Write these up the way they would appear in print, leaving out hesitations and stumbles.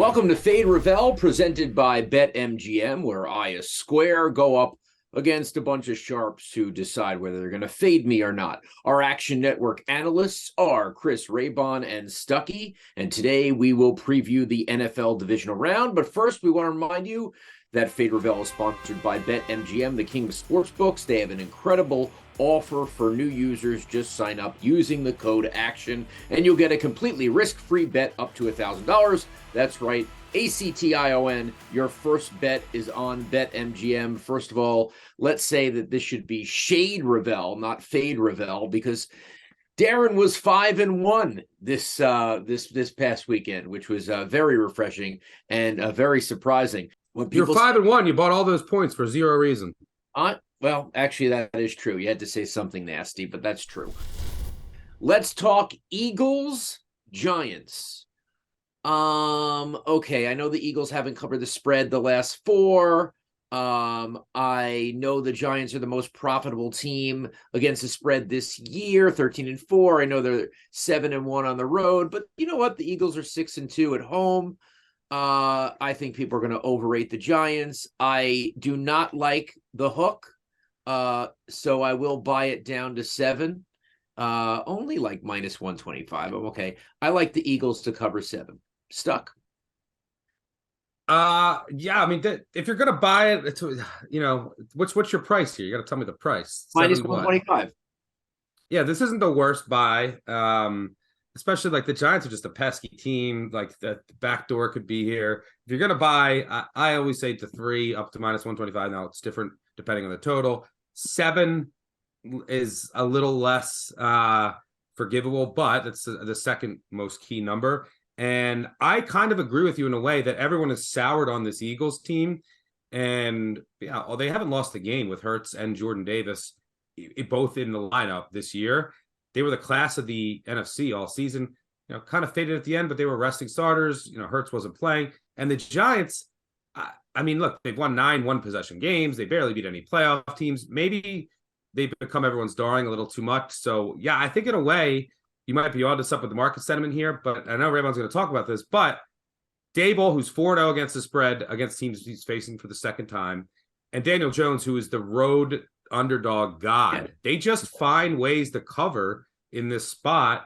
Welcome to Fade Rovell, presented by BetMGM, where I, a square, go up against a bunch of sharps who decide whether they're going to fade me or not. Our Action Network analysts are Chris Raybon and Stuckey, and today we will preview the NFL Divisional Round. But first, we want to remind you that Fade Rovell is sponsored by BetMGM, the king of sportsbooks. They have an incredible offer for new users. Just sign up using the code ACTION, and you'll get a completely risk-free bet up to $1,000. That's right, ACTION. Your first bet is on BetMGM. First of all, let's say that this should be Shade Rovell, not Fade Rovell, because Darren was 5-1 this past weekend, which was very refreshing and very surprising. You're 5-1. You bought all those points for zero reason. Well, actually, that is true. You had to say something nasty, but that's true. Let's talk Eagles, Giants. Okay, I know the Eagles haven't covered the spread the last four. I know the Giants are the most profitable team against the spread this year, 13-4. I know they're 7-1 on the road, but you know what? The Eagles are 6-2 at home. I think people are going to overrate the Giants. I do not like the hook, so I will buy it down to 7. Only like minus 125. I'm okay. I like the Eagles to cover 7. Stuck. Yeah, I mean, if you're gonna buy it, it's, what's your price here? You got to tell me the price. Minus 125. Yeah, this isn't the worst buy. Especially like the Giants are just a pesky team. Like the back door could be here. If you're gonna buy, I always say to 3 up to minus 125. Now it's different depending on the total. 7 is a little less forgivable, but it's the second most key number. And I kind of agree with you in a way that everyone is soured on this Eagles team. And yeah, they haven't lost a game with Hurts and Jordan Davis both in the lineup this year. They were the class of the NFC all season, kind of faded at the end, but they were resting starters. Hurts wasn't playing. And the Giants, I mean, look, they've won 9 one-possession games. They barely beat any playoff teams. Maybe they've become everyone's darling a little too much. So, yeah, I think in a way, you might be onto something with the market sentiment here, but I know Raybon's going to talk about this. But Dable, who's 4-0 against the spread, against teams he's facing for the second time, and Daniel Jones, who is the road underdog god. Yeah. They just find ways to cover in this spot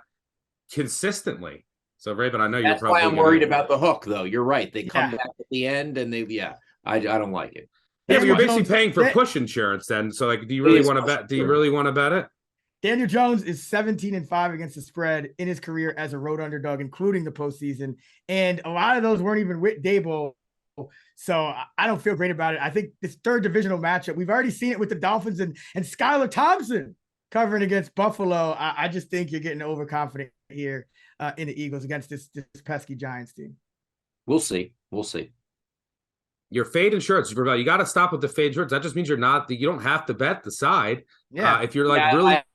consistently. So, Raybon, I know you're probably... That's why I'm worried about the hook, though. You're right. They come back at the end, and I don't like it. Yeah, but you're basically paying for push insurance then. So, like, do you really want to bet? Do you really want to bet it? Daniel Jones is 17-5 against the spread in his career as a road underdog, including the postseason. And a lot of those weren't even with Dable. So I don't feel great about it. I think this third divisional matchup, we've already seen it with the Dolphins and Skylar Thompson covering against Buffalo. I just think you're getting overconfident here in the Eagles against this pesky Giants team. We'll see. Your fade insurance, you got to stop with the fade insurance. That just means you don't have to bet the side. Yeah. If you're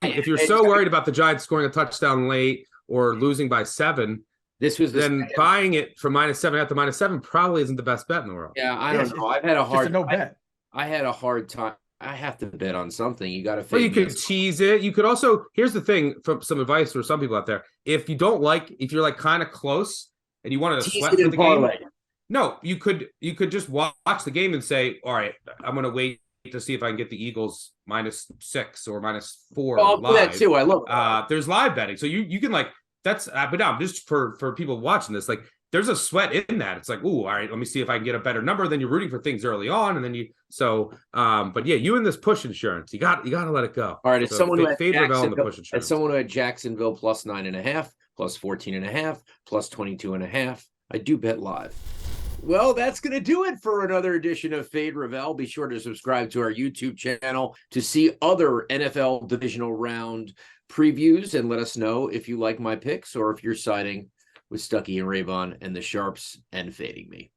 if you're so worried about the Giants scoring a touchdown late or losing by 7, then buying it from -7 at the -7 probably isn't the best bet in the world. Yeah, I don't know. I've had a hard bet. I had a hard time. I have to bet on something. You got to. Well, you could tease it. You could also. Here's the thing. From some advice for some people out there: if you're like kind of close and you wanted to sweat for the game. No, you could just watch the game and say, all right, I'm going to wait to see if I can get the Eagles -6 or -4. Well, I'll do that too. I love it. There's live betting. So you can that's, but now just for people watching this, there's a sweat in that. It's like, ooh, all right, let me see if I can get a better number. Then you're rooting for things early on. And then but yeah, you in this push insurance, you got to let it go. All right. It's someone who had Jacksonville plus 9.5, plus 14.5, plus 22.5. I do bet live. Well, that's going to do it for another edition of Fade Rovell. Be sure to subscribe to our YouTube channel to see other NFL Divisional Round previews, and let us know if you like my picks or if you're siding with Stuckey and Raybon and the Sharps and fading me.